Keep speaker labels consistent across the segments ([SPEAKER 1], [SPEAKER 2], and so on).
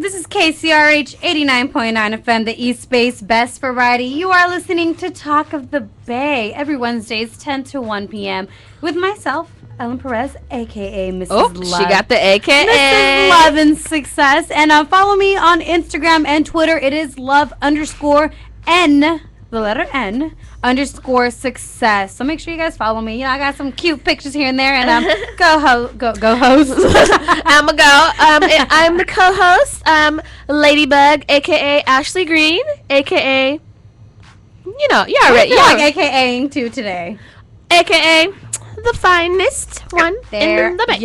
[SPEAKER 1] This is KCRH 89.9 FM, the East Bay's best variety. You are listening to Talk of the Bay every Wednesdays, 10 to 1 p.m. with myself, Ellen Perez, a.k.a. Mrs.
[SPEAKER 2] Oh,
[SPEAKER 1] Love.
[SPEAKER 2] she got the AKA.
[SPEAKER 1] Mrs. Love and Success. And follow me on Instagram and Twitter. It is love_N, the letter N, _success. So make sure you guys follow me. You know, I got some cute pictures here and there. And go host.
[SPEAKER 2] I'm a go. I'm the co-host, Ladybug, a.k.a. Ashley Green, a.k.a. You know, you already.
[SPEAKER 1] You're like AKAing too today.
[SPEAKER 2] A.k.a. the finest one in the Bay.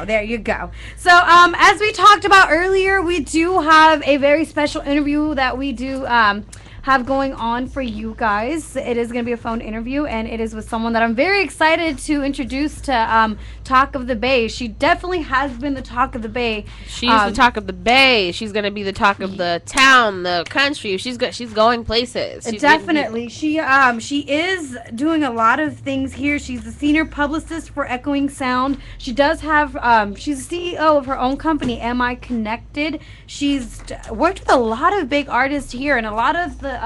[SPEAKER 1] There you go. So, as we talked about earlier, we do have a very special interview that we do have going on for you guys. It is going to be a phone interview, and it is with someone that I'm very excited to introduce to Talk of the Bay. She definitely has been the Talk of the Bay.
[SPEAKER 2] She's the Talk of the Bay. She's going to be the Talk of the town, the country. She's going places. She's
[SPEAKER 1] definitely. She is doing a lot of things here. She's the senior publicist for Echoing Sound. She does have she's the CEO of her own company, Am I Connected? She's worked with a lot of big artists here, and a lot of the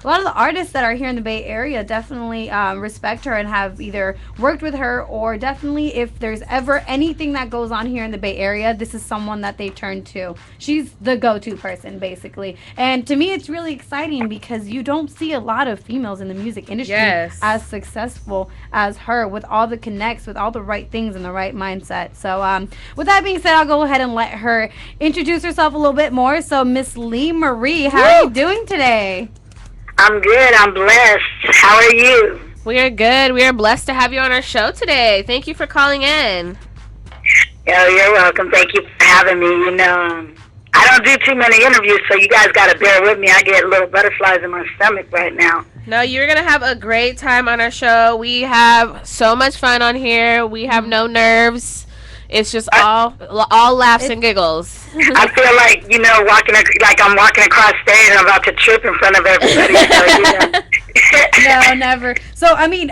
[SPEAKER 1] artists that are here in the Bay Area definitely respect her and have either worked with her, or definitely if there's ever anything that goes on here in the Bay Area, this is someone that they turn to. She's the go-to person, basically. And to me, it's really exciting because you don't see a lot of females in the music industry as successful as her, with all the connects, with all the right things and the right mindset. So with that being said, I'll go ahead and let her introduce herself a little bit more. So Miss Lee Marie, how are you doing today?
[SPEAKER 3] I'm good. I'm blessed. How are you?
[SPEAKER 2] We are good. We are blessed to have you on our show today. Thank you for calling in.
[SPEAKER 3] Oh, you're welcome. Thank you for having me. You know, I don't do too many interviews, so you guys got to bear with me. I get little butterflies in my stomach right now.
[SPEAKER 2] No, you're going to have a great time on our show. We have so much fun on here. We have no nerves. It's just all laughs and giggles.
[SPEAKER 3] I feel like, you know, I'm walking across stage and I'm about to trip in front of everybody. So, you know.
[SPEAKER 1] No, never. So, I mean,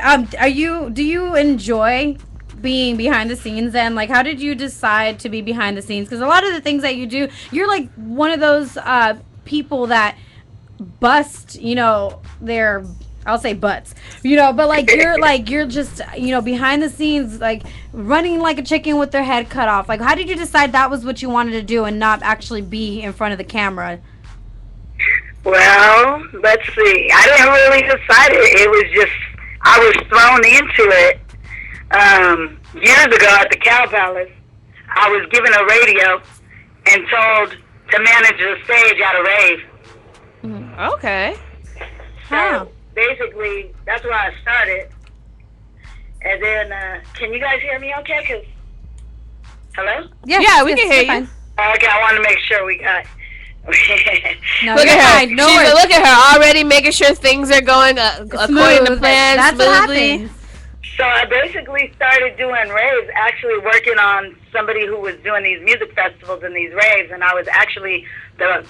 [SPEAKER 1] do you enjoy being behind the scenes then? Like, how did you decide to be behind the scenes? Because a lot of the things that you do, you're like one of those people that bust, you know, I'll say butts, you know, but you're just, you know, behind the scenes, like running like a chicken with their head cut off. Like, how did you decide that was what you wanted to do and not actually be in front of the camera?
[SPEAKER 3] Well, let's see. I didn't really decide it. It was just, I was thrown into it. Years ago at the Cow Palace, I was given a radio and told to manage the stage at a rave.
[SPEAKER 2] Okay.
[SPEAKER 3] So basically, that's where I started. And then, can you guys hear me okay? 'Cause, hello?
[SPEAKER 2] Yeah, we can hear you.
[SPEAKER 3] Okay, I want to make sure we got...
[SPEAKER 1] No,
[SPEAKER 2] look at her.
[SPEAKER 1] No,
[SPEAKER 2] look at her already making sure things are going according to plan.
[SPEAKER 1] That's
[SPEAKER 2] smoothly.
[SPEAKER 1] what happens.
[SPEAKER 3] So I basically started doing raves, actually working on somebody who was doing these music festivals and these raves, and I was actually the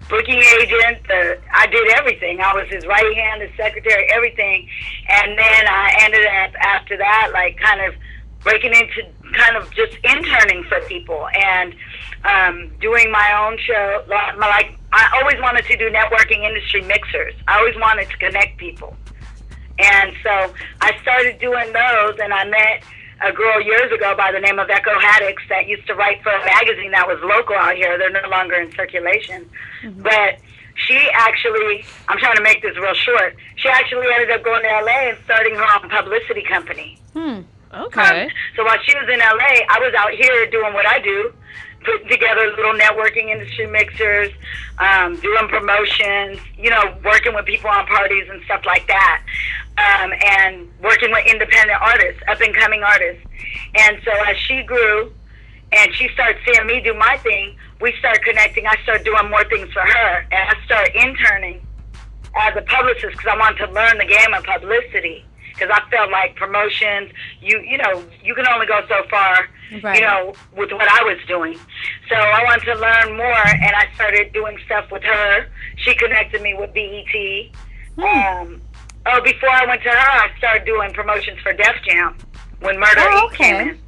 [SPEAKER 3] booking agent. I did everything. I was his right hand, his secretary, everything. And then I ended up after that, like kind of breaking into kind of just interning for people and doing my own show. Like I always wanted to do networking industry mixers. I always wanted to connect people. And so I started doing those, and I met a girl years ago by the name of Echo Haddix that used to write for a magazine that was local out here. They're no longer in circulation. Mm-hmm. But she actually, I'm trying to make this real short, she actually ended up going to LA and starting her own publicity company.
[SPEAKER 2] Okay.
[SPEAKER 3] So while she was in LA, I was out here doing what I do, putting together little networking industry mixers, doing promotions, you know, working with people on parties and stuff like that, and working with independent artists, up-and-coming artists. And so as she grew and she started seeing me do my thing, we started connecting. I started doing more things for her, and I started interning as a publicist because I wanted to learn the game of publicity. Because I felt like promotions, you know, you can only go so far, right, you know, with what I was doing. So I wanted to learn more, and I started doing stuff with her. She connected me with BET. Before I went to her, I started doing promotions for Def Jam when Murder Inc. came in.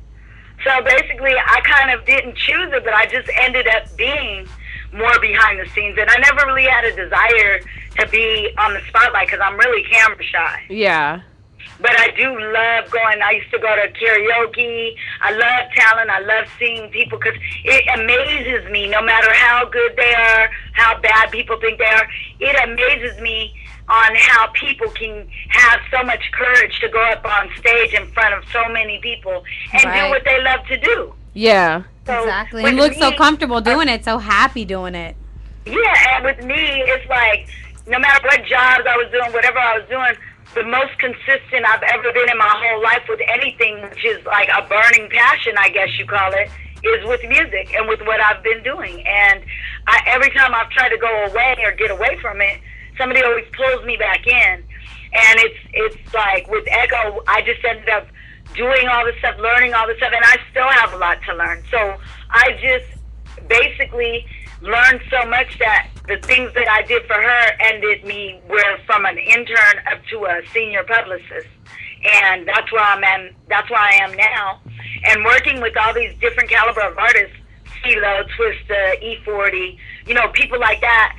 [SPEAKER 3] So basically, I kind of didn't choose it, but I just ended up being more behind the scenes, and I never really had a desire to be on the spotlight because I'm really camera shy.
[SPEAKER 2] Yeah.
[SPEAKER 3] But I do love going. I used to go to karaoke. I love talent. I love seeing people because it amazes me. No matter how good they are, how bad people think they are, it amazes me on how people can have so much courage to go up on stage in front of so many people and do what they love to do.
[SPEAKER 2] Yeah.
[SPEAKER 3] So
[SPEAKER 1] Exactly.
[SPEAKER 3] with
[SPEAKER 1] And look so
[SPEAKER 3] me,
[SPEAKER 1] comfortable doing it, so happy doing it.
[SPEAKER 3] Yeah, and with me, it's like no matter what jobs I was doing, whatever I was doing, the most consistent I've ever been in my whole life with anything, which is like a burning passion, I guess you call it, is with music and with what I've been doing. And every time I've tried to go away or get away from it, somebody always pulls me back in. And it's like with Echo, I just ended up doing all this stuff, learning all this stuff, and I still have a lot to learn. So I just basically learned so much that the things that I did for her ended me where from an intern up to a senior publicist. And that's where that's where I am now. And working with all these different caliber of artists, CeeLo, Twista, E40, people like that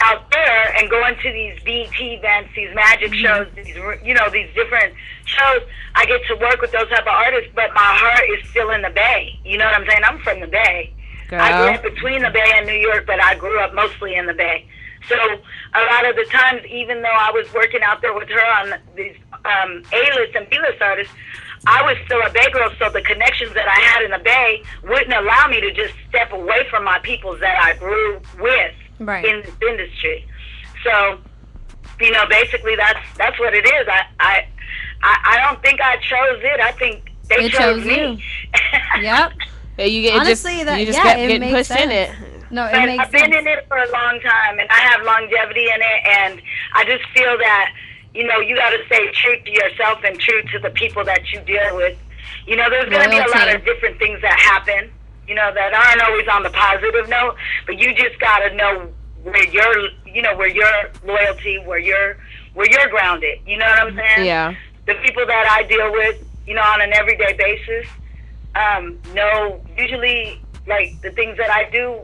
[SPEAKER 3] out there, and going to these BET events, these magic shows, these different shows, I get to work with those type of artists, but my heart is still in the Bay. You know what I'm saying? I'm from the Bay.
[SPEAKER 2] Girl.
[SPEAKER 3] I grew up between the Bay and New York, but I grew up mostly in the Bay. So a lot of the times, even though I was working out there with her on these A-list and B-list artists, I was still a Bay girl, so the connections that I had in the Bay wouldn't allow me to just step away from my peoples that I grew with in this industry. So, basically that's what it is. I don't think I chose it. I think they chose me.
[SPEAKER 1] You. Yep.
[SPEAKER 2] Yeah, you
[SPEAKER 1] Honestly,
[SPEAKER 2] you just kept getting pushed
[SPEAKER 1] sense.
[SPEAKER 2] in it.
[SPEAKER 1] No, it
[SPEAKER 3] But
[SPEAKER 1] makes
[SPEAKER 3] I've been
[SPEAKER 1] sense.
[SPEAKER 3] in it for a long time, and I have longevity in it, and I just feel that, you got to stay true to yourself and true to the people that you deal with. There's going to be a lot of different things that happen, that aren't always on the positive note, but you just got to know where your loyalty, where you're grounded. You know what I'm saying?
[SPEAKER 2] Yeah.
[SPEAKER 3] The people that I deal with, on an everyday basis, know usually like the things that I do.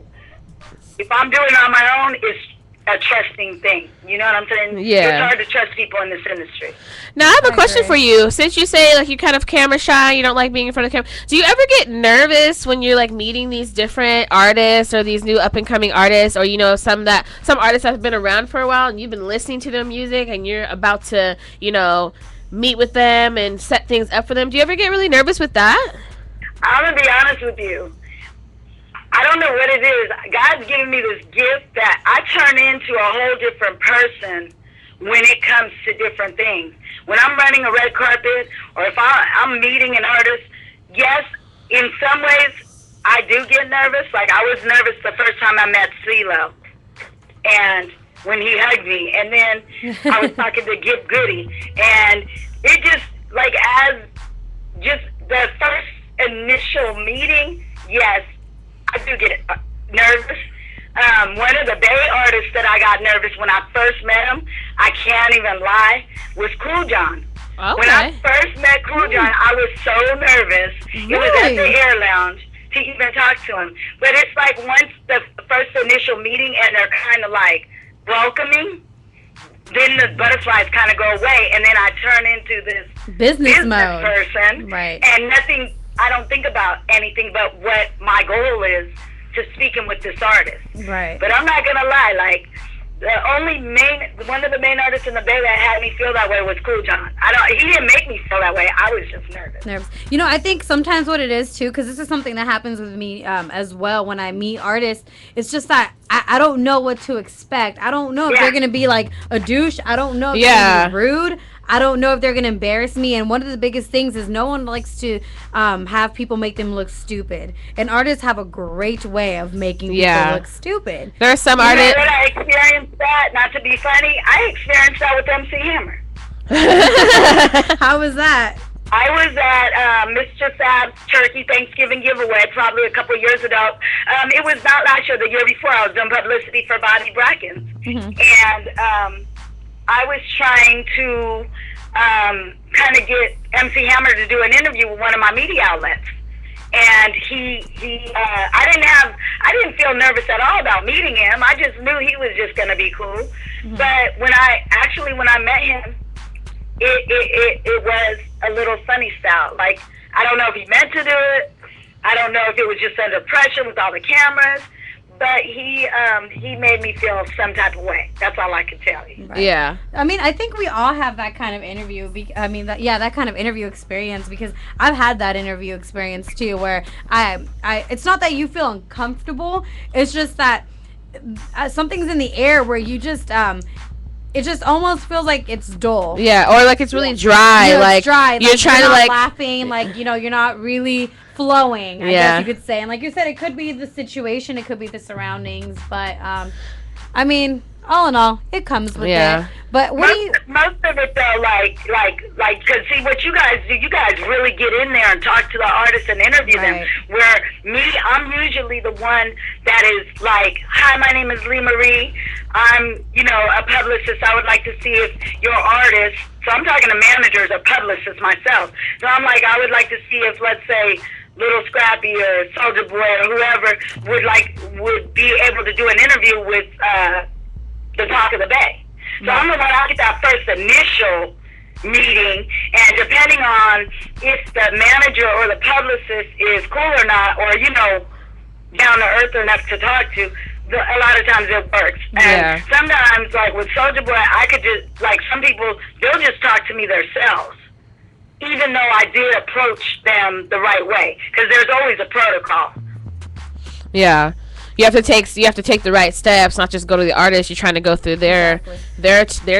[SPEAKER 3] If I'm doing it on my own, it's a trusting thing. You know what I'm saying?
[SPEAKER 2] Yeah.
[SPEAKER 3] It's hard to trust people in this industry.
[SPEAKER 2] Now, I have a question
[SPEAKER 1] agree.
[SPEAKER 2] for you. Since you say, like, you kind of camera shy, you don't like being in front of the camera, do you ever get nervous when you're, like, meeting these different artists or these new up-and-coming artists, or, some artists that have been around for a while and you've been listening to their music and you're about to, meet with them and set things up for them? Do you ever get really nervous with that?
[SPEAKER 3] I'm going to be honest with you. I don't know what it is. God's given me this gift that I turn into a whole different person when it comes to different things. When I'm running a red carpet, or if I'm meeting an artist, yes, in some ways I do get nervous. Like I was nervous the first time I met CeeLo, and when he hugged me, and then I was talking to Gibb Goody, and it just like as just the first initial meeting, yes, I do get nervous. One of the Bay artists that I got nervous when I first met him, I can't even lie, was Cool John.
[SPEAKER 2] Okay.
[SPEAKER 3] When I first met Cool John, I was so nervous. It was at the Air Lounge to even talk to him. But it's like once the first initial meeting and they're kind of like welcoming, then the butterflies kind of go away, and then I turn into this
[SPEAKER 1] Business mode.
[SPEAKER 3] person.
[SPEAKER 1] Right.
[SPEAKER 3] And nothing, I don't think about anything but what my goal is to speaking with this artist.
[SPEAKER 1] Right.
[SPEAKER 3] But I'm not going to lie, like, one of the main artists in the Bay that had me feel that way was Cool John. He didn't make me feel that way. I was just nervous.
[SPEAKER 1] I think sometimes what it is too, because this is something that happens with me as well when I meet artists. It's just that I don't know what to expect. I don't know if they're gonna be like a douche. I don't know if they're gonna be rude. I don't know if they're gonna embarrass me. And one of the biggest things is no one likes to have people make them look stupid. And artists have a great way of making people look stupid.
[SPEAKER 2] There are some artists.
[SPEAKER 3] You know what, I experienced that, not to be funny, I experienced that with MC Hammer.
[SPEAKER 1] How was that?
[SPEAKER 3] I was at Mr. Fab's Turkey Thanksgiving giveaway probably a couple years ago. It was not last year, the year before. I was doing publicity for Bobby Brackens. And I was trying to kind of get MC Hammer to do an interview with one of my media outlets. and I didn't feel nervous at all about meeting him. I just knew he was just going to be cool. But when I met him, it was a little funny style. Like, I don't know if he meant to do it. I don't know if it was just under pressure with all the cameras. But he made me feel some type of way. That's all I can tell you.
[SPEAKER 2] Right. Yeah.
[SPEAKER 1] I mean, I think we all have that kind of interview. That kind of interview experience, because I've had that interview experience too, where it's not that you feel uncomfortable. It's just that something's in the air where you just it just almost feels like it's dull.
[SPEAKER 2] Yeah, or like it's really dry. Like
[SPEAKER 1] it's dry.
[SPEAKER 2] You're trying to like
[SPEAKER 1] laughing, like you're not really flowing. I guess you could say, and like you said, it could be the situation, it could be the surroundings, but I mean, all in all, it comes with it. But what
[SPEAKER 3] most of it though, like, cause see what you guys do, you guys really get in there and talk to the artists and interview them. Where I'm usually the one that is like, hi, my name is Lee Marie. I'm, a publicist. I would like to see if your artist. So I'm talking to managers or publicists myself. So I'm like, I would like to see if, let's say, Little Scrappy or Soulja Boy or whoever would be able to do an interview with the Talk of the Bay. So I'm the one, I get that first initial meeting, and depending on if the manager or the publicist is cool or not, or down to earth enough to talk to, a lot of times it works. And sometimes, like with Soulja Boy, I could just, like, some people, they'll just talk to me themselves, even though I did approach them the right way, because there's always a protocol.
[SPEAKER 2] Yeah. You have to take the right steps, not just go to the artist. You're trying to go through their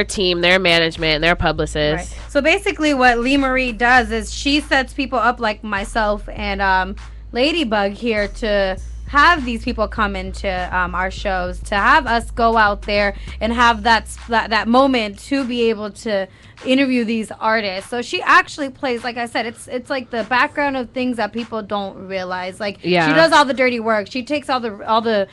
[SPEAKER 2] team, their management, their publicist.
[SPEAKER 1] Right. So basically what Lee Marie does is she sets people up like myself and Ladybug here to have these people come into our shows, to have us go out there and have that moment to be able to interview these artists. So she actually plays, like I said, it's like the background of things that people don't realize. Like she does all the dirty work. She takes all the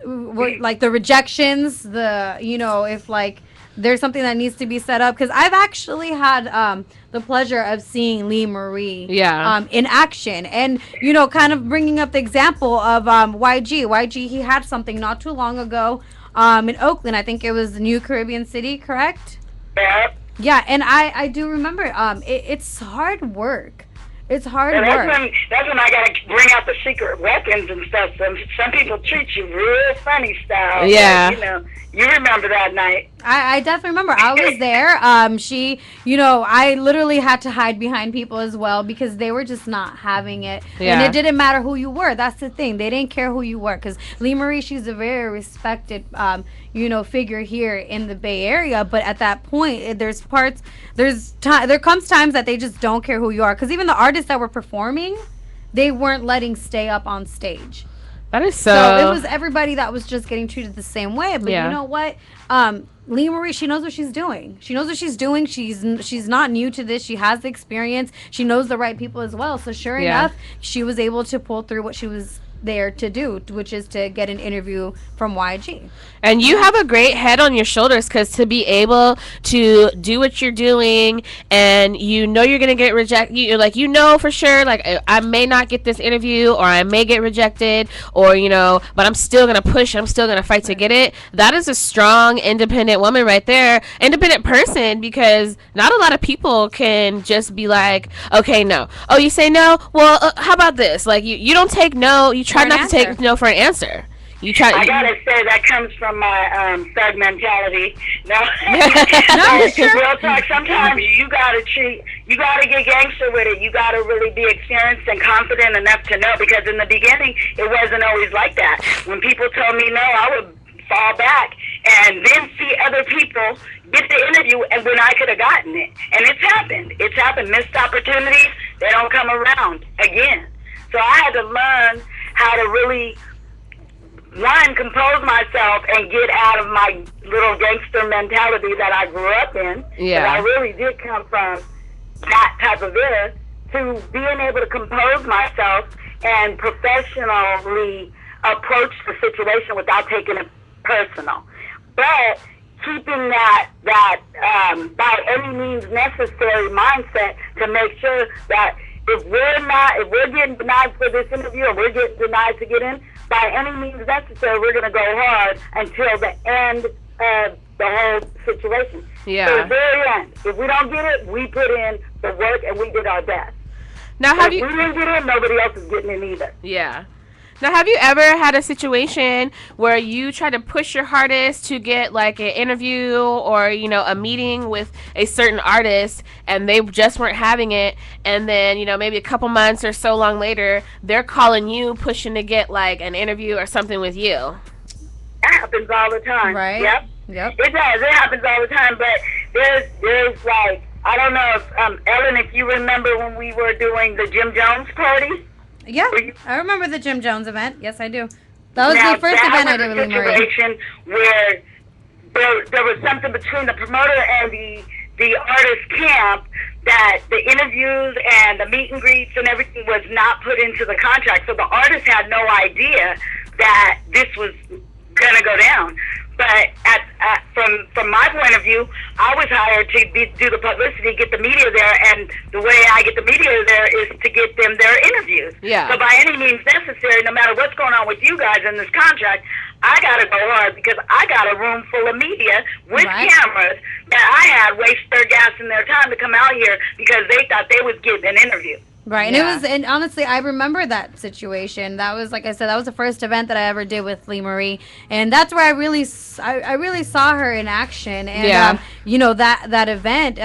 [SPEAKER 1] like the rejections, if like there's something that needs to be set up, because I've actually had the pleasure of seeing Lee Marie in action, and kind of bringing up the example of YG. He had something not too long ago in Oakland. I think it was New Caribbean City, correct? Yeah, and I do remember it's hard work. It's hard work.
[SPEAKER 3] That's when I gotta bring out the secret weapons and stuff. Some people treat you real funny style.
[SPEAKER 2] Yeah.
[SPEAKER 3] But, you remember that night.
[SPEAKER 1] I definitely remember. I was there. She, I literally had to hide behind people as well, because they were just not having it. And it didn't matter who you were. That's the thing. They didn't care who you were, because Lee Marie, she's a very respected, figure here in the Bay Area. But at that point, there comes times that they just don't care who you are, because even the artists that were performing, they weren't letting stay up on stage.
[SPEAKER 2] That is
[SPEAKER 1] so it was everybody that was just getting treated the same way. But you know what? Lee Marie, she knows what she's doing. She's not new to this. She has the experience. She knows the right people as well. So sure enough, she was able to pull through what she was there to do, which is to get an interview from YG.
[SPEAKER 2] And you have a great head on your shoulders, because to be able to do what you're doing, and you're going to get rejected, for sure, like, I may not get this interview, or I may get rejected, or but I'm still going to push, I'm still going to fight to get it. That is a strong, independent woman right there, independent person, because not a lot of people can just be like, okay, no. Oh, you say no? Well, how about this? Like, you don't take no, you try not to take no for an answer. I
[SPEAKER 3] gotta say, that comes from my thug mentality. No, real talk. Sometimes you gotta get gangster with it. You gotta really be experienced and confident enough to know, because in the beginning it wasn't always like that. When people told me no, I would fall back and then see other people get the interview, and when I could have gotten it. And it's happened. Missed opportunities, they don't come around again. So I had to learn how to really compose myself and get out of my little gangster mentality that I grew up in. I really did come from that type of era, to being able to compose myself and professionally approach the situation without taking it personal. But keeping that by any means necessary mindset to make sure that if we're getting denied for this interview, or we're getting denied to get in, by any means necessary, we're going to go hard until the end of the whole situation.
[SPEAKER 2] Yeah.
[SPEAKER 3] To the very end. If we don't get it, we put in the work and we did our best.
[SPEAKER 2] Now, have
[SPEAKER 3] If
[SPEAKER 2] you?
[SPEAKER 3] we didn't get in, nobody else is getting in either.
[SPEAKER 2] Yeah. Now, have you ever had a situation where you try to push your hardest to get like an interview or, you know, a meeting with a certain artist and they just weren't having it, and then, you know, maybe a couple months or so long later, they're calling you, pushing to get like an interview or something with you?
[SPEAKER 3] That happens all the time.
[SPEAKER 1] Right.
[SPEAKER 3] Yep.
[SPEAKER 1] Yep.
[SPEAKER 3] It does. It happens all the time. But there's like, I don't know if, Ellen, if you remember when we were doing the Jim Jones party.
[SPEAKER 1] Yeah, I remember the Jim Jones event. Yes, I do. That was the first event I did with Lee Marie.
[SPEAKER 3] Situation where there was something between the promoter and the artist camp that the interviews and the meet and greets and everything was not put into the contract. So the artist had no idea that this was going to go down. But from my point of view, I was hired to do the publicity, get the media there, and the way I get the media there is to get them their interviews.
[SPEAKER 2] Yeah.
[SPEAKER 3] So by any means necessary, no matter what's going on with you guys in this contract, I got to go hard because I got a room full of media with cameras that I had waste their gas and their time to come out here because they thought they was getting an interview.
[SPEAKER 1] Right, and
[SPEAKER 2] Yeah.
[SPEAKER 1] and honestly, I remember that situation. That was, like I said, that was the first event that I ever did with Lee Marie, and that's where I really saw her in action. And
[SPEAKER 2] Yeah.
[SPEAKER 1] you know, that event,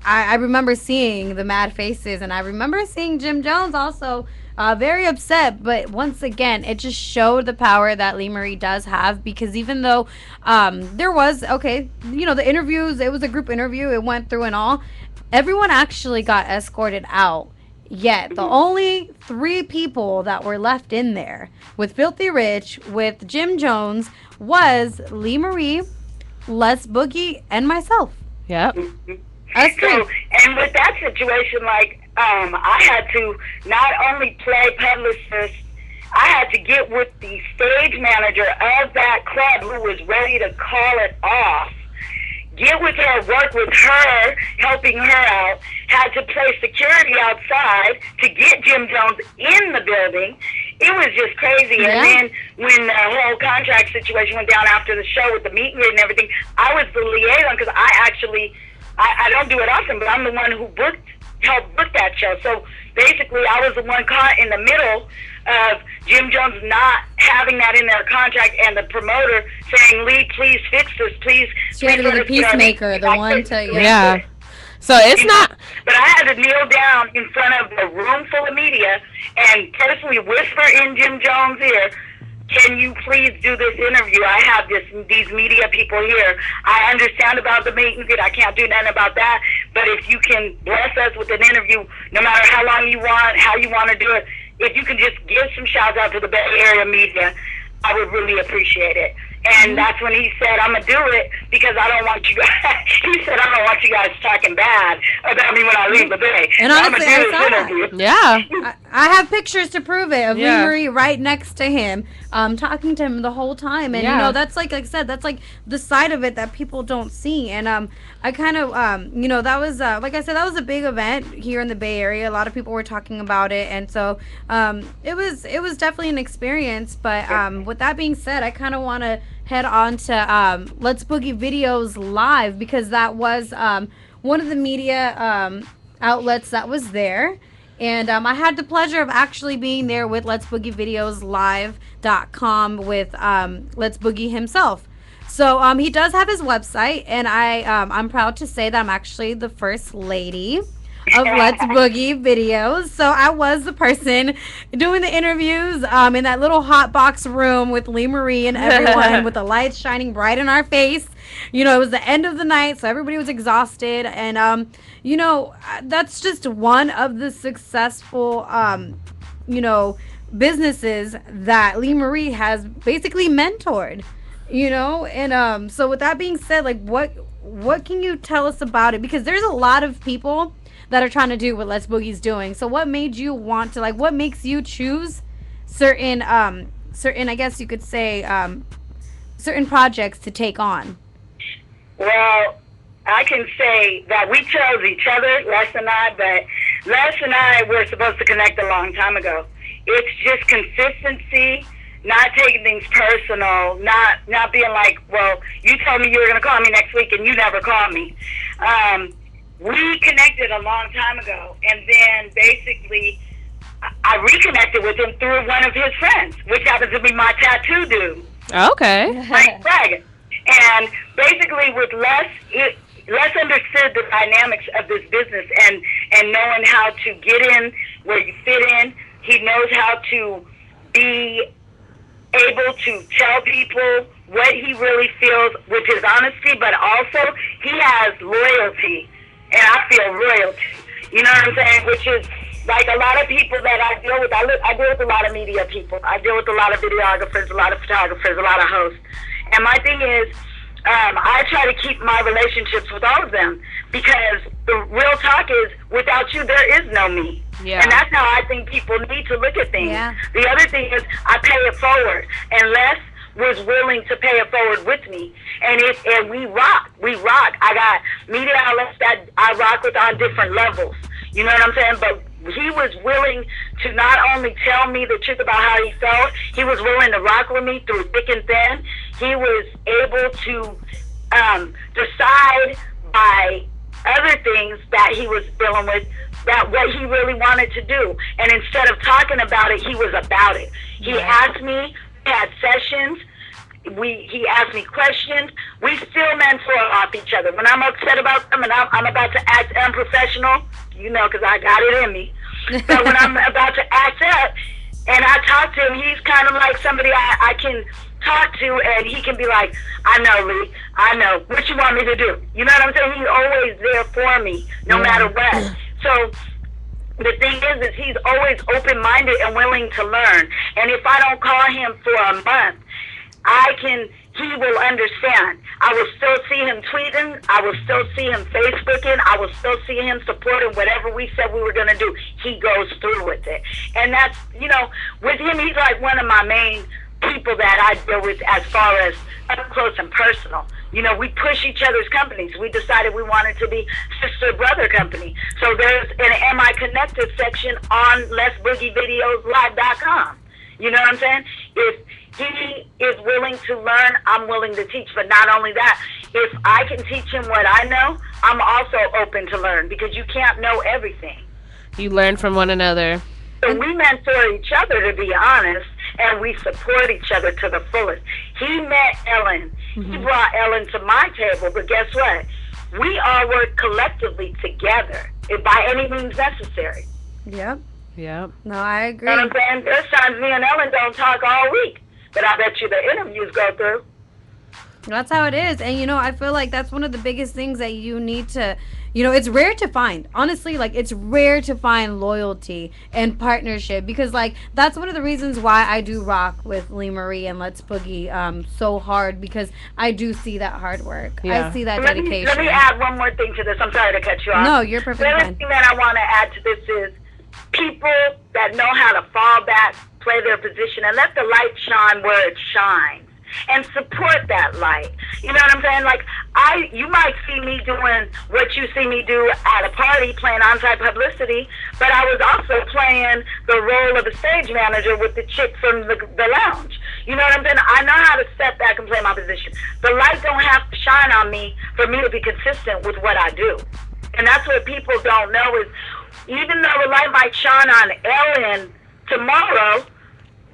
[SPEAKER 1] I remember seeing the mad faces, and I remember seeing Jim Jones also very upset. But once again, it just showed the power that Lee Marie does have, because even though there was, the interviews, it was a group interview, it went through and all, everyone actually got escorted out. Yet the only 3 people that were left in there with Filthy Rich, with Jim Jones, was Lee Marie, Les Boogie, and myself.
[SPEAKER 2] Yep.
[SPEAKER 1] Us 3.
[SPEAKER 3] So, and with that situation, like, I had to not only play publicist, I had to get with the stage manager of that club who was ready to call it off. Get with her, work with her, helping her out, had to place security outside to get Jim Jones in the building. It was just crazy.
[SPEAKER 1] Yeah.
[SPEAKER 3] And then when the whole contract situation went down after the show with the meet and greet and everything, I was the liaison because I don't do it often, but I'm the one who helped book that show. So basically, I was the one caught in the middle of Jim Jones not having that in their contract and the promoter saying, "Lee, please fix this, please."
[SPEAKER 1] She had to be the peacemaker, the one to...
[SPEAKER 2] Yeah. So it's not.
[SPEAKER 3] But I had to kneel down in front of a room full of media and personally whisper in Jim Jones' ear, "Can you please do this interview? I have these media people here. I understand about the meet and greet. I can't do nothing about that. But if you can bless us with an interview, no matter how long you want, how you want to do it, if you can just give some shouts out to the Bay Area media, I would really appreciate it." And that's when he said, "I'm going to do it because I don't want you guys," he said, "I don't want you guys talking bad about me when I leave the Bay.
[SPEAKER 1] And
[SPEAKER 3] So I'm
[SPEAKER 1] honestly,
[SPEAKER 3] going to do
[SPEAKER 1] I saw
[SPEAKER 3] this
[SPEAKER 1] that.
[SPEAKER 3] interview."
[SPEAKER 2] Yeah.
[SPEAKER 1] I have pictures to prove it of
[SPEAKER 2] Yeah.
[SPEAKER 1] Lee Marie right next to him, talking to him the whole time. And, you
[SPEAKER 2] Yeah.
[SPEAKER 1] know, that's like I said, that's like the side of it that people don't see. And I kind of, that was, like I said, that was a big event here in the Bay Area. A lot of people were talking about it. And so it was definitely an experience. But with that being said, I kind of want to head on to Let's Boogie Videos Live, because that was one of the media outlets that was there. And I had the pleasure of actually being there with Let's Boogie Videos Live.com with Let's Boogie himself. So he does have his website, and I'm proud to say that I'm actually the first lady of Let's Boogie Videos. So I was the person doing the interviews in that little hot box room with Lee Marie and everyone with the lights shining bright in our face. You know, it was the end of the night, so everybody was exhausted. And, that's just one of the successful, businesses that Lee Marie has basically mentored, And so with that being said, like, what can you tell us about it? Because there's a lot of people that are trying to do what Let's Boogie's doing. So what made you want to, what makes you choose certain, I guess you could say, certain projects to take on?
[SPEAKER 3] Well, I can say that we chose each other, Les and I, but Les and I were supposed to connect a long time ago. It's just consistency, not taking things personal, not being like, well, you told me you were going to call me next week and you never called me. We connected a long time ago, and then basically I reconnected with him through one of his friends, which happens to be my tattoo dude.
[SPEAKER 2] Okay.
[SPEAKER 3] Mike Braga. And basically with Les understood the dynamics of this business and knowing how to get in where you fit in. He knows how to be able to tell people what he really feels with his honesty, but also he has loyalty, and I feel royalty. You know what I'm saying? Which is like a lot of people that I deal with. I deal with a lot of media people. I deal with a lot of videographers, a lot of photographers, a lot of hosts. And my thing is, I try to keep my relationships with all of them, because the real talk is, without you, there is no me.
[SPEAKER 2] Yeah.
[SPEAKER 3] And that's how I think people need to look at things.
[SPEAKER 1] Yeah.
[SPEAKER 3] The other thing is, I pay it forward. And Les was willing to pay it forward with me. And we rock. We rock. I got media outlets that I rock with on different levels. You know what I'm saying? But he was willing to not only tell me the truth about how he felt, he was willing to rock with me through thick and thin. He was able to decide by other things that he was dealing with, that what he really wanted to do. And instead of talking about it, he was about it. He asked me, we had sessions, he asked me questions. We still mentor off each other. When I'm upset about something, I'm about to act unprofessional, you know, because I got it in me. But when I'm about to act up and I talk to him, he's kind of like somebody I can talk to, and he can be like, I know, Lee, I know. What you want me to do? You know what I'm saying? He's always there for me, no matter what. So the thing is he's always open-minded and willing to learn. And if I don't call him for a month, he will understand. I will still see him tweeting. I will still see him Facebooking. I will still see him supporting whatever we said we were going to do. He goes through with it. And that's, you know, with him, he's like one of my main people that I deal with as far as up close and personal. You know, we push each other's companies. We decided we wanted to be sister-brother company. So there's an Am I Connected section on LesBoogieVideosLive.com. You know what I'm saying? If he is willing to learn, I'm willing to teach. But not only that, if I can teach him what I know, I'm also open to learn, because you can't know everything.
[SPEAKER 2] You learn from one another.
[SPEAKER 3] So we mentor each other, to be honest, and we support each other to the fullest. He met Ellen. He brought Ellen to my table, but guess what? We all work collectively together, if by any means necessary.
[SPEAKER 1] Yep.
[SPEAKER 2] Yep.
[SPEAKER 1] No, I agree.
[SPEAKER 3] You know what I'm saying? There's times me and Ellen don't talk all week, but I bet you the interviews go through.
[SPEAKER 1] That's how it is. And, you know, I feel like that's one of the biggest things that you need to, you know, it's rare to find. Honestly, like, it's rare to find loyalty and partnership, because, like, that's one of the reasons why I do rock with Lee Marie and Let's Boogie so hard, because I do see that hard work.
[SPEAKER 2] Yeah.
[SPEAKER 1] I see that
[SPEAKER 3] Let
[SPEAKER 1] dedication.
[SPEAKER 3] me add one more thing to this. I'm sorry to cut you off.
[SPEAKER 1] No, you're perfectly
[SPEAKER 3] The other
[SPEAKER 1] fine.
[SPEAKER 3] thing that I want to add to this is people that know how to fall back, play their position, and let the light shine where it shines, and support that light. You know what I'm saying? Like, you might see me doing what you see me do at a party, playing on-site publicity, but I was also playing the role of a stage manager with the chick from the lounge. You know what I'm saying? I know how to step back and play my position. The light don't have to shine on me for me to be consistent with what I do. And that's what people don't know is, even though the light might shine on Ellen tomorrow,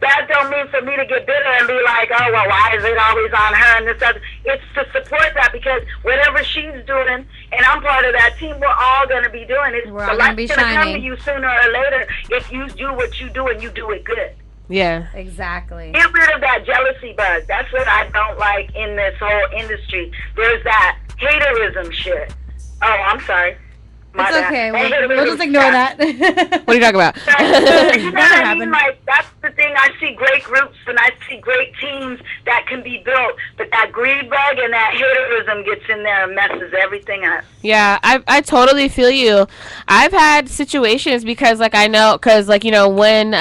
[SPEAKER 3] that don't mean for me to get bitter and be like, oh, well, why is it always on her and this other? It's to support that, because whatever she's doing, and I'm part of that team, we're all going to be doing it.
[SPEAKER 1] We're
[SPEAKER 3] The
[SPEAKER 1] all gonna
[SPEAKER 3] light's
[SPEAKER 1] be
[SPEAKER 3] going to come to
[SPEAKER 1] shining.
[SPEAKER 3] you sooner or later if you do what you do and you do it good.
[SPEAKER 2] Yeah.
[SPEAKER 1] Exactly.
[SPEAKER 3] Get rid of that jealousy bug. That's what I don't like in this whole industry. There's that haterism shit. Oh, I'm sorry. My
[SPEAKER 1] It's
[SPEAKER 3] bad.
[SPEAKER 1] okay.
[SPEAKER 3] That
[SPEAKER 1] We'll
[SPEAKER 3] haterism
[SPEAKER 1] just ignore
[SPEAKER 3] crap.
[SPEAKER 1] that.
[SPEAKER 2] What are you talking about?
[SPEAKER 3] You know what I mean?
[SPEAKER 1] happened.
[SPEAKER 3] Like, the thing. I see great groups and I see great teams that can be built, but that greed bug and that haterism gets in there and messes everything up.
[SPEAKER 2] Yeah, I totally feel you. I've had situations because, like, I know, because, like, you know, when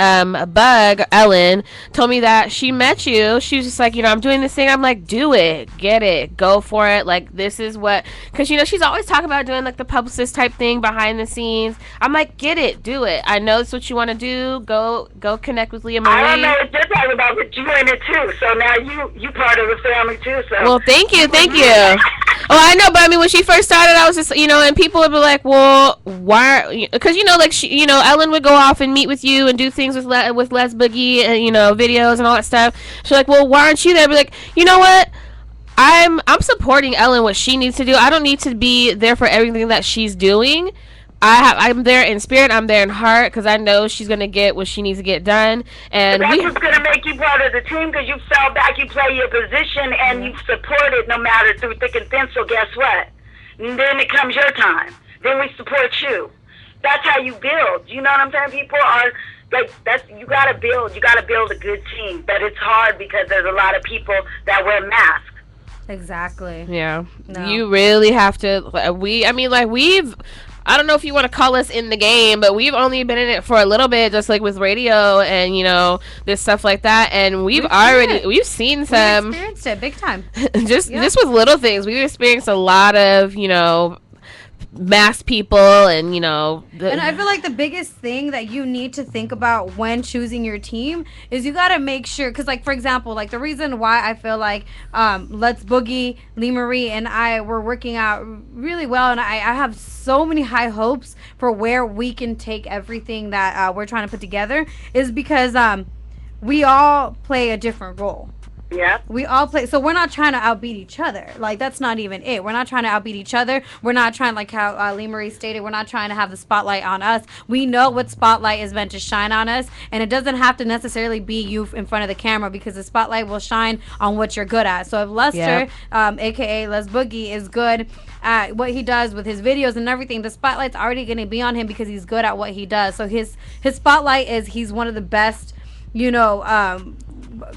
[SPEAKER 2] Bug, Ellen, told me that she met you, she was just like, you know, I'm doing this thing. I'm like, do it. Get it. Go for it. Like, this is what, because, you know, she's always talking about doing, like, the publicist type thing behind the scenes. I'm like, get it. Do it. I know it's what you want to do. Go connect with Leah Marie.
[SPEAKER 3] I don't know what you're talking about, but you in it too. So now you part of the family too. So.
[SPEAKER 2] Well, thank you. Oh, I know, but I mean, when she first started, I was just, you know, and people would be like, well, why? Because, you know, like, she, you know, Ellen would go off and meet with you and do things with Les Boogie and, you know, videos and all that stuff. She's like, well, why aren't you there? I'd be like, you know what? I'm supporting Ellen, what she needs to do. I don't need to be there for everything that she's doing. I'm there in spirit. I'm there in heart because I know she's gonna get what she needs to get done. And
[SPEAKER 3] that's what's gonna make you part of the team because you fell back, you play your position, and you support it no matter through thick and thin. So guess what? And then it comes your time. Then we support you. That's how you build. You know what I'm saying? People are like that's you gotta build. You gotta build a good team, but it's hard because there's a lot of people that wear masks.
[SPEAKER 1] Exactly.
[SPEAKER 2] Yeah.
[SPEAKER 1] No.
[SPEAKER 2] You really have to. I don't know if you want to call us in the game, but we've only been in it for a little bit, just like with radio and, you know, this stuff like that. And we've seen some.
[SPEAKER 1] We've experienced it big time.
[SPEAKER 2] just with little things. We've experienced a lot of, you know, masked people and, you know.
[SPEAKER 1] And I feel like the biggest thing that you need to think about when choosing your team is you got to make sure, because, like, for example, like, the reason why I feel like Let's Boogie, Lee Marie, and I were working out really well, and I have so many high hopes for where we can take everything that we're trying to put together, is because we all play a different role.
[SPEAKER 3] Yeah.
[SPEAKER 1] We all play, so we're not trying to outbeat each other. Like, that's not even it. We're not trying to outbeat each other. We're not trying, like how Lee Marie stated, we're not trying to have the spotlight on us. We know what spotlight is meant to shine on us, and it doesn't have to necessarily be you in front of the camera because the spotlight will shine on what you're good at. So if Lester, aka Les Boogie, is good at what he does with his videos and everything, the spotlight's already going to be on him because he's good at what he does. So his spotlight is he's one of the best, you know,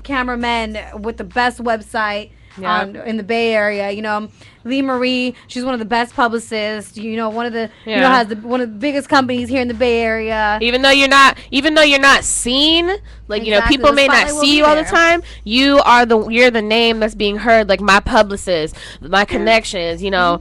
[SPEAKER 1] cameramen with the best website in the Bay Area. You know, Lee Marie, she's one of the best publicists. You know, one of the you know has one of the biggest companies here in the Bay Area.
[SPEAKER 2] Even though you're not seen, like, you know, people may not see you all the time. You're the name that's being heard. Like my publicist, my connections. You know,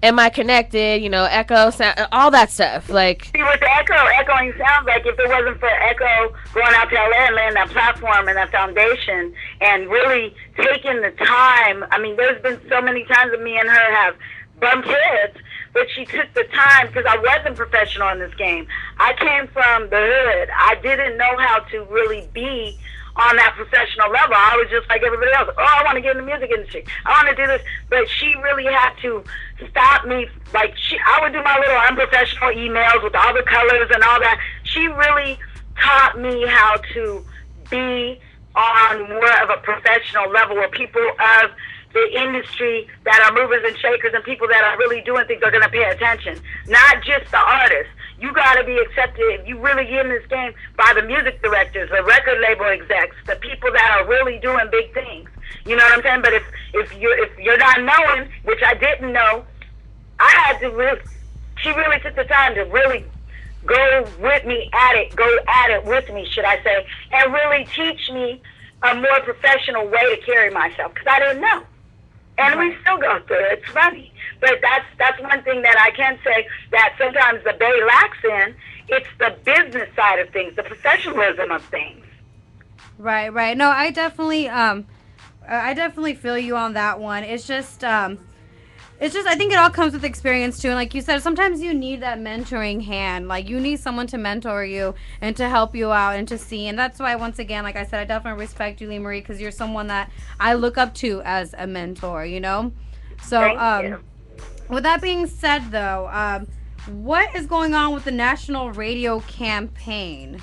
[SPEAKER 2] am I connected? You know, Echo, sound, all that stuff. Like,
[SPEAKER 3] see, with the echoing sounds, like if it wasn't for Echo going out to LA and laying that platform and that foundation and really taking the time. I mean, there's been so many times that me and her have bumped heads, but she took the time because I wasn't professional in this game. I came from the hood. I didn't know how to really be on that professional level. I was just like everybody else. Oh, I want to get in the music industry. I want to do this. But she really had to stop me. Like, I would do my little unprofessional emails with all the colors and all that. She really taught me how to be on more of a professional level where people of the industry that are movers and shakers and people that are really doing things are going to pay attention. Not just the artists. You got to be accepted if you really get in this game by the music directors, the record label execs, the people that are really doing big things. You know what I'm saying? But if you're not knowing, which I didn't know, I had to really. She really took the time to really go at it with me, should I say, and really teach me a more professional way to carry myself because I didn't know. And we still go through it. It's funny. But that's one thing that I can say that sometimes the Bay lacks in. It's the business side of things, the professionalism of things.
[SPEAKER 1] Right. No, I definitely feel you on that one. It's just I think it all comes with experience too. And like you said, sometimes you need that mentoring hand. Like you need someone to mentor you and to help you out and to see. And that's why, once again, like I said, I definitely respect you, Lee Marie, because you're someone that I look up to as a mentor, you know? So,
[SPEAKER 3] Thank you.
[SPEAKER 1] With that being said, though, what is going on with the National Radio Campaign?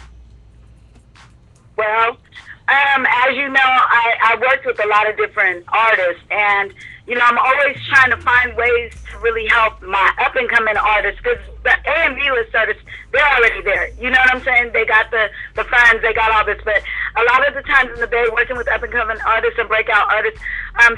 [SPEAKER 3] Well, as you know, I worked with a lot of different artists, and you know, I'm always trying to find ways to really help my up and coming artists, because the A and B list artists, they're already there. You know what I'm saying? They got the funds, they got all this, but a lot of the times in the Bay, working with up and coming artists and breakout artists,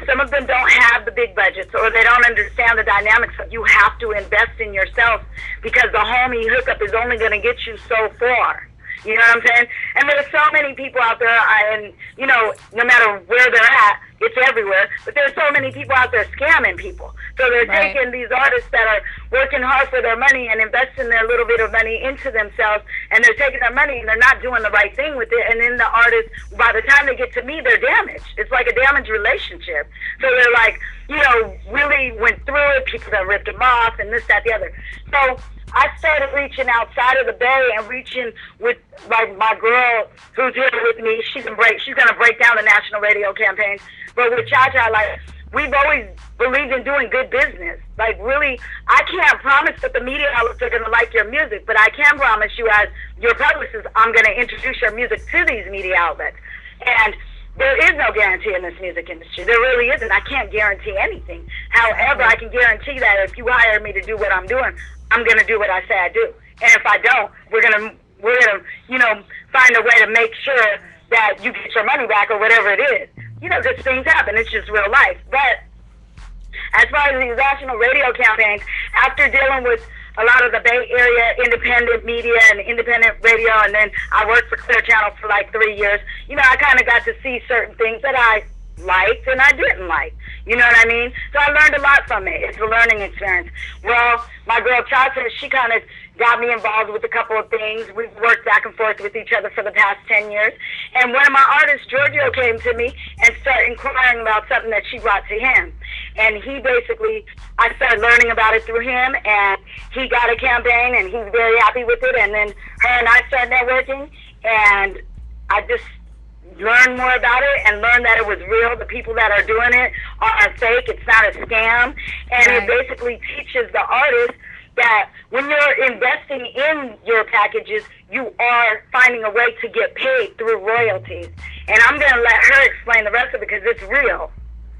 [SPEAKER 3] some of them don't have the big budgets, or they don't understand the dynamics of you have to invest in yourself, because the homie hookup is only going to get you so far. You know what I'm saying? And there's so many people out there, and, you know, no matter where they're at, it's everywhere, but there's so many people out there scamming people. So they're taking these artists that are working hard for their money and investing their little bit of money into themselves, and they're taking their money and they're not doing the right thing with it. And then the artists, by the time they get to me, they're damaged. It's like a damaged relationship. So they're like, you know, really went through it. People that ripped them off and this, that, the other. So I started reaching outside of the Bay and reaching with, like, my girl who's here with me. She's gonna break down the national radio campaigns. But with Cha Cha, like, we've always believed in doing good business. Like, really, I can't promise that the media outlets are gonna like your music, but I can promise you, as your publicist, I'm gonna introduce your music to these media outlets. And there is no guarantee in this music industry. There really isn't. I can't guarantee anything. However, I can guarantee that if you hire me to do what I'm doing, I'm gonna do what I say I do. And if I don't, we're gonna, you know, find a way to make sure that you get your money back or whatever it is. You know, because things happen. It's just real life. But as far as these national radio campaigns, after dealing with a lot of the Bay Area independent media and independent radio, and then I worked for Clear Channel for like 3 years, you know, I kind of got to see certain things that I liked and I didn't like. You know what I mean? So I learned a lot from it. It's a learning experience. Well, my girl Cha Cha, she kind of got me involved with a couple of things. We've worked back and forth with each other for the past 10 years. And one of my artists, Giorgio, came to me and started inquiring about something that she brought to him. And he basically, I started learning about it through him, and he got a campaign, and he's very happy with it. And then her and I started networking, and I just learn more about it and learn that it was real. The people that are doing it are fake. It's not a scam. And it basically teaches the artist that when you're investing in your packages, you are finding a way to get paid through royalties. And I'm going to let her explain the rest of it because it's real.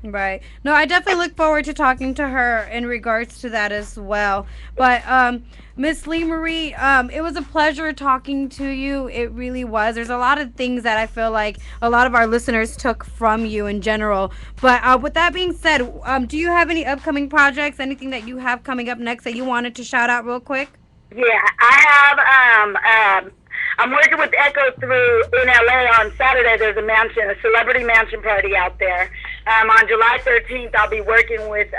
[SPEAKER 1] Right. No, I definitely look forward to talking to her in regards to that as well. But Miss Lee Marie, it was a pleasure talking to you. It really was. There's a lot of things that I feel like a lot of our listeners took from you in general. But with that being said, do you have any upcoming projects, anything that you have coming up next that you wanted to shout out real quick?
[SPEAKER 3] Yeah, I have. I'm working with Echo through in LA on Saturday. There's a celebrity mansion party out there. On July 13th, I'll be working with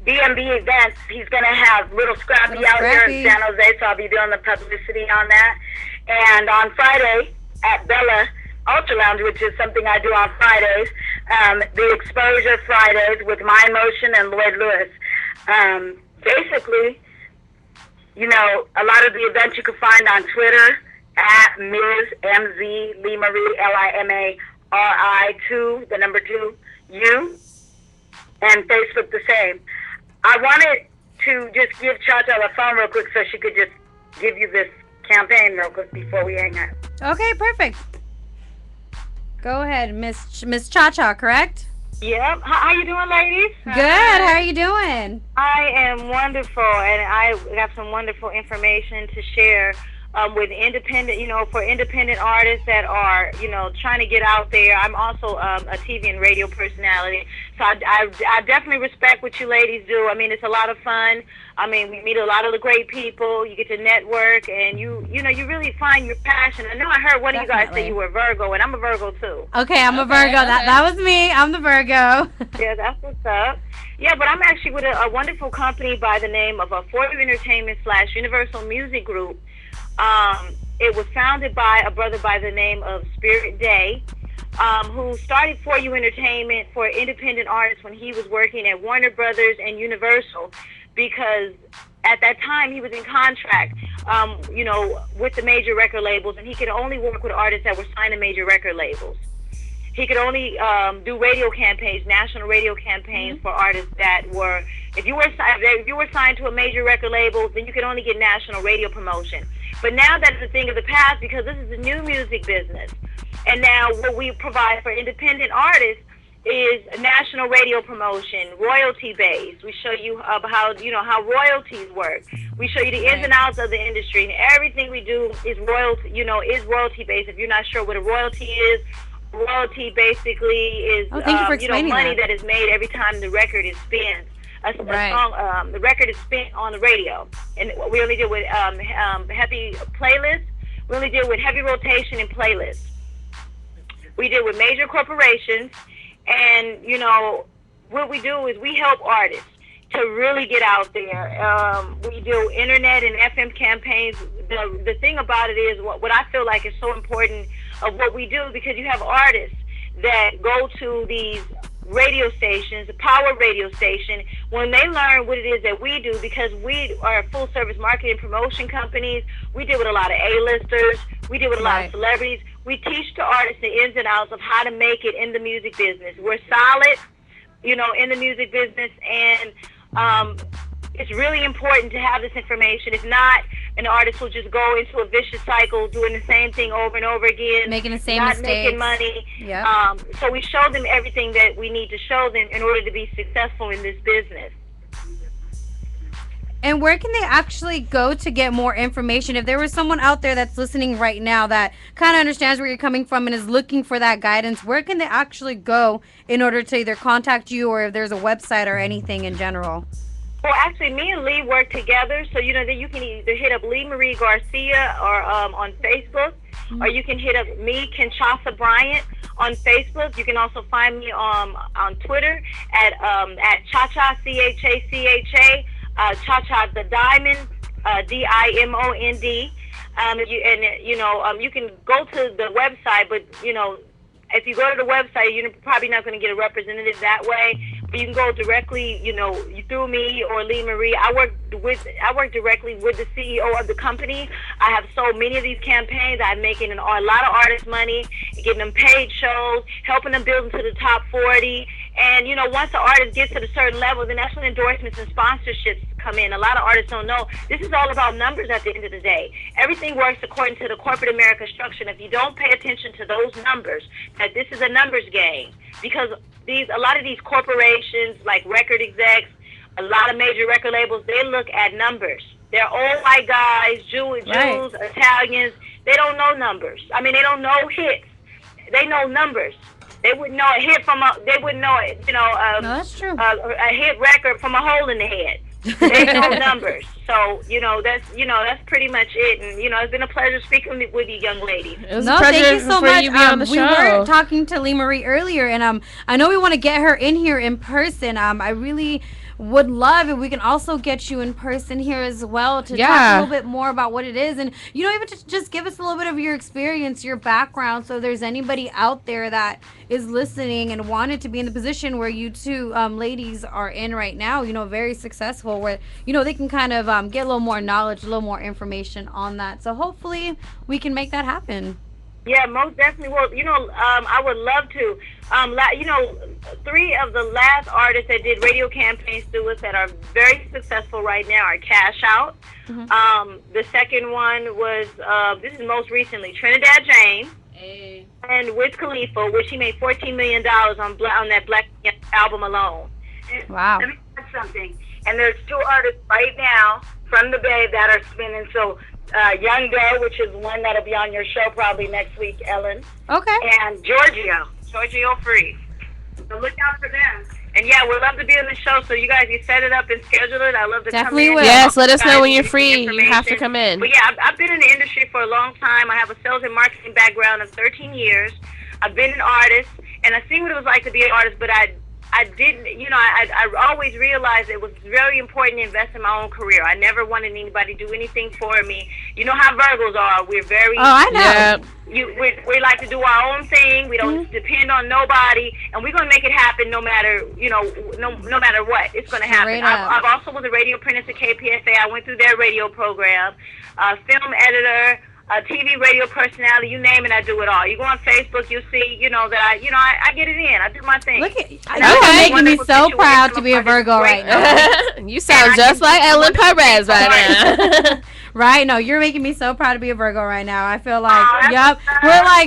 [SPEAKER 3] BMB Events. He's going to have Little Scrappy out here in San Jose, so I'll be doing the publicity on that. And on Friday at Bella Ultra Lounge, which is something I do on Fridays, the Exposure Fridays with My Emotion and Lloyd Lewis. Basically, you know, a lot of the events you can find on Twitter at Ms. MZ Lee Marie LIMARI 2, the number 2, U, and Facebook the same. I wanted to just give Cha Cha the phone real quick so she could just give you this campaign real quick before we hang up.
[SPEAKER 1] Okay, perfect. Go ahead, Miss Cha Cha, correct?
[SPEAKER 4] Yep. How you doing, ladies?
[SPEAKER 1] Good. How are you doing?
[SPEAKER 4] I am wonderful, and I got some wonderful information to share with independent, you know, for independent artists that are, you know, trying to get out there. I'm also a TV and radio personality, so I definitely respect what you ladies do. I mean, it's a lot of fun. I mean, we meet a lot of the great people. You get to network, and you know, you really find your passion. I know I heard one of you guys say you were Virgo, and I'm a Virgo too.
[SPEAKER 1] Okay, I'm a Virgo. Okay. That was me. I'm the Virgo.
[SPEAKER 4] Yeah, that's what's up. Yeah, but I'm actually with a wonderful company by the name of For You Entertainment / Universal Music Group. It was founded by a brother by the name of Spirit Day, who started For You Entertainment for independent artists when he was working at Warner Brothers and Universal, because at that time he was in contract, you know, with the major record labels, and he could only work with artists that were signed to major record labels. He could only do radio campaigns, national radio campaigns for artists that were, if you were signed to a major record label, then you could only get national radio promotion. But now that's a thing of the past, because this is the new music business. And now what we provide for independent artists is national radio promotion, royalty based. We show you how how royalties work. We show you the ins and outs of the industry, and everything we do is royalty based. If you're not sure what a royalty is, royalty basically is
[SPEAKER 1] thank you for explaining
[SPEAKER 4] money
[SPEAKER 1] that
[SPEAKER 4] is made every time the record is spent. A
[SPEAKER 1] Right.
[SPEAKER 4] song, the record is spent on the radio, and we only deal with heavy playlists. We only deal with heavy rotation and playlists. We deal with major corporations, and what we do is we help artists to really get out there. We do internet and FM campaigns. The thing about it is what I feel like is so important of what we do, because you have artists that go to these radio stations, the power radio station, when they learn what it is that we do, because we are full service marketing promotion companies. We deal with a lot of A-listers. We deal with a lot of celebrities. We teach the artists the ins and outs of how to make it in the music business. We're solid, in the music business, and it's really important to have this information. If not, an artist will just go into a vicious cycle, doing the same thing over and over again,
[SPEAKER 1] Making the same
[SPEAKER 4] not
[SPEAKER 1] mistakes.
[SPEAKER 4] making money.
[SPEAKER 1] Yep.
[SPEAKER 4] So we show them everything that we need to show them in order to be successful in this business.
[SPEAKER 1] And where can they actually go to get more information? If there was someone out there that's listening right now that kind of understands where you're coming from and is looking for that guidance, where can they actually go in order to either contact you, or if there's a website or anything in general?
[SPEAKER 4] Well, actually, me and Lee work together, so that you can either hit up Lee Marie Garcia or on Facebook, or you can hit up me, Kinshasa Bryant, on Facebook. You can also find me on Twitter at Cha-Cha, CHACHA, Cha-Cha the Diamond, DIMOND. You can go to the website, but if you go to the website, you're probably not going to get a representative that way. But you can go directly, through me or Lee Marie. I work directly with the CEO of the company. I have so many of these campaigns. I'm making a lot of artist money, getting them paid shows, helping them build into the top 40. And once the artist gets to a certain level, then that's when endorsements and sponsorships come in. A lot of artists don't know. This is all about numbers at the end of the day. Everything works according to the corporate America structure. And if you don't pay attention to those numbers, that this is a numbers game, because a lot of these corporations, like record execs, a lot of major record labels, they look at numbers. They're old white guys, Jews, Italians. They don't know numbers. I mean, they don't know hits. They know numbers. They wouldn't know a hit they wouldn't know it.
[SPEAKER 1] No, that's true.
[SPEAKER 4] A hit record from a hole in the head. They know numbers. So that's pretty much it. And it's been a pleasure speaking with you, young lady.
[SPEAKER 2] It was
[SPEAKER 1] No,
[SPEAKER 2] a pleasure
[SPEAKER 1] thank you so
[SPEAKER 2] for
[SPEAKER 1] much.
[SPEAKER 2] you to be on the
[SPEAKER 1] We
[SPEAKER 2] show.
[SPEAKER 1] were talking to Lee Marie earlier, and I know we want to get her in here in person. I really would love if we can also get you in person here as well to talk a little bit more about what it is, and even to just give us a little bit of your experience, your background, so if there's anybody out there that is listening and wanted to be in the position where you two ladies are in right now, very successful, where they can kind of get a little more knowledge, a little more information on that. So hopefully we can make that happen.
[SPEAKER 4] Yeah, most definitely. Well, I would love to. 3 of the last artists that did radio campaigns through us that are very successful right now are Cash Out. The second one was, this is most recently, Trinidad James. And Wiz Khalifa, which he made $14 million on that Black album alone.
[SPEAKER 1] Wow.
[SPEAKER 3] Let me tell you something. And there's 2 artists right now from the Bay that are spinning. So Young Doe, which is one that'll be on your show probably next week, Ellen.
[SPEAKER 1] Okay.
[SPEAKER 3] And Giorgio Free. So look out for them. And yeah, we'd love to be on the show, so you guys can set it up and schedule it. I love to
[SPEAKER 1] Definitely
[SPEAKER 3] come in.
[SPEAKER 1] will.
[SPEAKER 2] Yes, let us know
[SPEAKER 3] Guys,
[SPEAKER 2] when you're
[SPEAKER 3] get
[SPEAKER 2] free. You have to
[SPEAKER 3] information.
[SPEAKER 2] come in.
[SPEAKER 3] But yeah, I've been in the industry for a long time. I have a sales and marketing background of 13 years. I've been an artist, and I seen what it was like to be an artist, but I didn't, I always realized it was very important to invest in my own career. I never wanted anybody to do anything for me. You know how Virgos are. We're very...
[SPEAKER 1] Oh, I know.
[SPEAKER 2] Yeah.
[SPEAKER 3] We like to do our own thing. We don't depend on nobody, and we're gonna make it happen no matter no matter what. It's gonna happen.
[SPEAKER 1] Straight up.
[SPEAKER 3] I've also was a radio apprentice at KPFA. I went through their radio program, film editor.
[SPEAKER 4] a TV, radio personality, you name it, I do it all. You go on Facebook, you see, that I get it in. I do my thing.
[SPEAKER 1] Look at you
[SPEAKER 4] And
[SPEAKER 1] are
[SPEAKER 4] I have a
[SPEAKER 1] making me
[SPEAKER 4] wonderful
[SPEAKER 1] so
[SPEAKER 4] situation
[SPEAKER 1] proud to
[SPEAKER 4] with
[SPEAKER 1] be a
[SPEAKER 4] my
[SPEAKER 1] Virgo right now.
[SPEAKER 2] You sound just like Ellen Perez right now.
[SPEAKER 1] Right? No, you're making me so proud to be a Virgo right now. I feel like,
[SPEAKER 3] Oh,
[SPEAKER 1] yep,
[SPEAKER 3] that's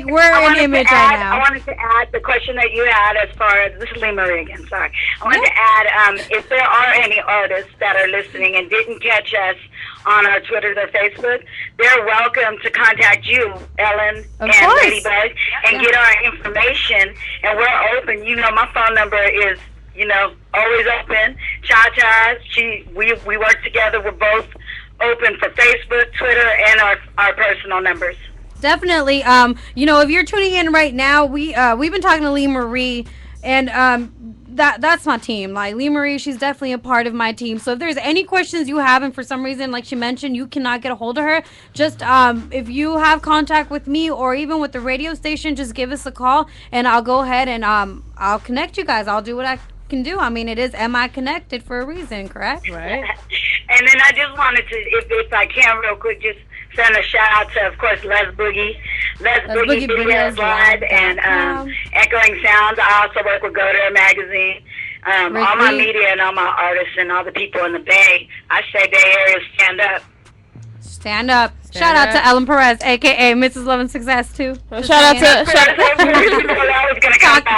[SPEAKER 1] we're
[SPEAKER 3] I
[SPEAKER 1] an
[SPEAKER 3] wanted to
[SPEAKER 1] image
[SPEAKER 3] add-
[SPEAKER 1] right now.
[SPEAKER 3] I wanted to add the question that you had as far as, this is Lee Marie again, sorry. I wanted to add, if there are any artists that are listening and didn't catch us on our Twitter or Facebook, they're welcome to contact you, Ellen
[SPEAKER 1] Of
[SPEAKER 3] and
[SPEAKER 1] course.
[SPEAKER 3] Ladybug, and get our information. And we're open. My phone number is, always open. Cha-Cha, we work together. We're both open for Facebook, Twitter, and our personal numbers.
[SPEAKER 1] Definitely. If you're tuning in right now, we've been talking to Lee Marie, and that's my team. Like, Lee Marie, she's definitely a part of my team. So if there's any questions you have, and for some reason, like she mentioned, you cannot get a hold of her, just if you have contact with me or even with the radio station, just give us a call, and I'll go ahead and I'll connect you guys. I'll do what I can do. I mean, it is Am I Connected for a reason, correct?
[SPEAKER 2] Right.
[SPEAKER 3] And then I just wanted to, if I can, real quick, just send a shout out to, of course, Les Boogie. Les Boogie Videos Live and Echoing Sounds. I also work with Go There Magazine. All my media and all my artists and all the people in the Bay. I say Bay Area, stand up.
[SPEAKER 1] Stand up. Shout out to Ellen Perez, a.k.a. Mrs. Love and Success, too.
[SPEAKER 2] Shout out to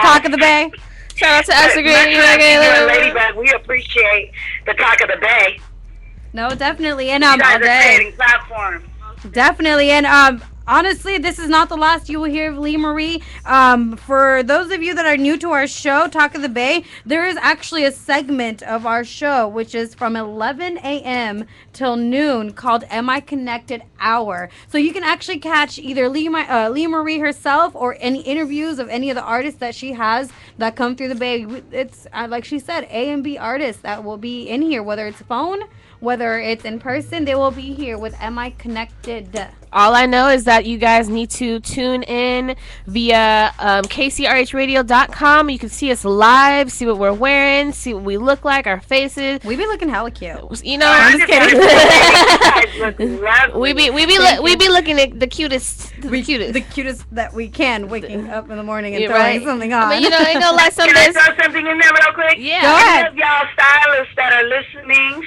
[SPEAKER 1] Talk of the Bay.
[SPEAKER 2] shout out to Esther Green.
[SPEAKER 3] Ladybug, we appreciate the Talk of the Bay.
[SPEAKER 1] No, definitely. And
[SPEAKER 3] You guys are creating platforms.
[SPEAKER 1] definitely. And honestly, this is not the last you will hear of Lee Marie. For those of you that are new to our show, Talk of the Bay, there is actually a segment of our show which is from 11 a.m. till noon called Am I Connected Hour. So you can actually catch either Lee Marie herself or any interviews of any of the artists that she has that come through the Bay. It's like she said, A and B artists that will be in here, whether it's phone, whether it's in person, they will be here with Am I Connected.
[SPEAKER 2] All I know is that you guys need to tune in via KCRHradio.com. You can see us live, see what we're wearing, see what we look like, our faces.
[SPEAKER 1] We be looking hella cute.
[SPEAKER 2] I'm just kidding. we be looking at the cutest. The
[SPEAKER 1] cutest that we can, waking up in the morning and
[SPEAKER 2] You're
[SPEAKER 1] throwing
[SPEAKER 2] right.
[SPEAKER 1] something on.
[SPEAKER 2] I mean, ain't gonna lie, some
[SPEAKER 3] Can I
[SPEAKER 2] days.
[SPEAKER 3] throw something in there real quick?
[SPEAKER 2] Yeah.
[SPEAKER 1] Go ahead.
[SPEAKER 3] Any of y'all stylists that are listening,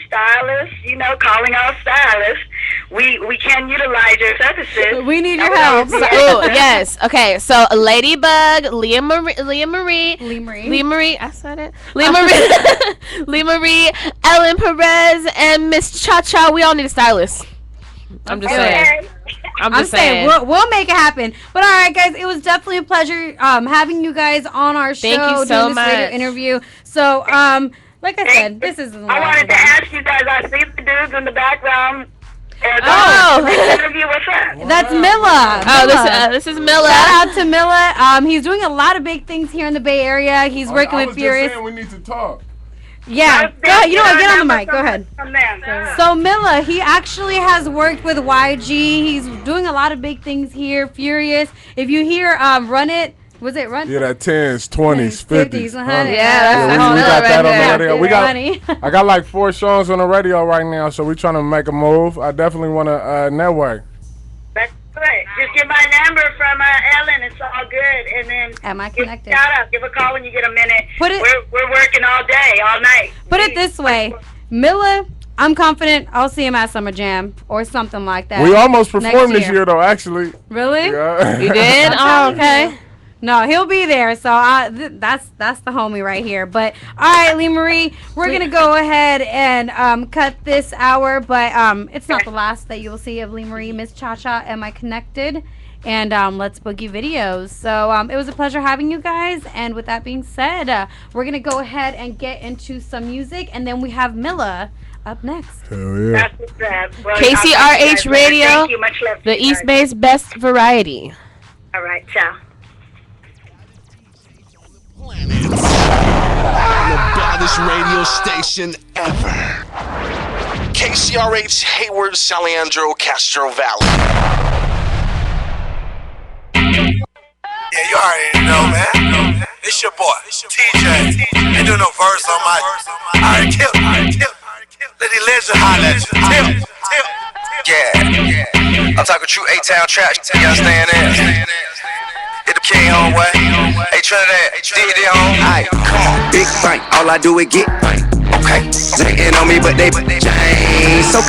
[SPEAKER 3] calling out stylists, we can utilize your services.
[SPEAKER 1] We need your help.
[SPEAKER 2] Oh yes. Okay. So Ladybug, Lee Marie, I said it. Lee Marie, Ellen Perez, and Miss Cha Cha. We all need a stylist. I'm just saying.
[SPEAKER 1] I'm saying we'll make it happen. But all right, guys, it was definitely a pleasure having you guys on our show.
[SPEAKER 2] Thank you so
[SPEAKER 1] doing this
[SPEAKER 2] much.
[SPEAKER 1] radio interview. So like I said, this is.
[SPEAKER 3] I wanted to ask you guys. I see the dudes in the background.
[SPEAKER 2] Oh.
[SPEAKER 3] Interview. What's up?
[SPEAKER 1] That's Milla.
[SPEAKER 2] Oh, this is Milla.
[SPEAKER 1] Shout out to Milla. He's doing a lot of big things here in the Bay Area. He's working with Furious.
[SPEAKER 5] Just saying we need to talk.
[SPEAKER 1] Yeah, go ahead. You know what? Get on the mic. Go ahead.
[SPEAKER 3] From them.
[SPEAKER 1] So Milla, he actually has worked with YG. He's doing a lot of big things here. Furious. If you hear Run It, was it Run?
[SPEAKER 5] Yeah, that 10s, 20s, 50s.
[SPEAKER 1] 100s.
[SPEAKER 2] Yeah,
[SPEAKER 5] we
[SPEAKER 2] Milla
[SPEAKER 5] got that
[SPEAKER 2] right
[SPEAKER 5] on the radio.
[SPEAKER 1] Money.
[SPEAKER 5] I got like 4 songs on the radio right now, so we're trying to make a move. I definitely want to network.
[SPEAKER 3] That's great. Just get my number from Ellen. It's all good. And then
[SPEAKER 1] Am I
[SPEAKER 3] give
[SPEAKER 1] Connected?
[SPEAKER 3] shout out. Give a call when you get a minute.
[SPEAKER 1] Put it-
[SPEAKER 3] We're working all day, all night.
[SPEAKER 1] Put it this way, Milla, I'm confident I'll see him at Summer Jam or something like that.
[SPEAKER 5] We almost performed
[SPEAKER 1] Next
[SPEAKER 5] this year, though, actually.
[SPEAKER 1] Really?
[SPEAKER 5] Yeah.
[SPEAKER 2] You did? Oh, okay.
[SPEAKER 1] No, he'll be there. So that's the homie right here. But all right, Lee Marie, we're gonna go ahead and cut this hour. But it's not the last that you will see of Lee Marie, Miss Cha Cha, Am I Connected, and Let's Boogie videos. So it was a pleasure having you guys. And with that being said, we're gonna go ahead and get into some music, and then we have Milla up next.
[SPEAKER 5] Hell yeah.
[SPEAKER 3] That's what's up. Well,
[SPEAKER 2] KCRH Radio,
[SPEAKER 3] Thank you. Much love to
[SPEAKER 2] the
[SPEAKER 3] you
[SPEAKER 2] East
[SPEAKER 3] guys.
[SPEAKER 2] Bay's best variety.
[SPEAKER 3] All right. Ciao.
[SPEAKER 6] The baddest radio station ever. KCRH Hayward, San Leandro, Castro Valley.
[SPEAKER 7] Yeah, you already know, man. It's your boy, TJ. Ain't do no verse on my. Alright, kill. Let the legend holler at you. Tip. Yeah. I'm talking true A-Town trap. You understand that? Hit the king homeway. Hey Trinidad, D home.
[SPEAKER 8] Aight, come on, big bank. All I do is get bank. Okay, they ain't on me, but they so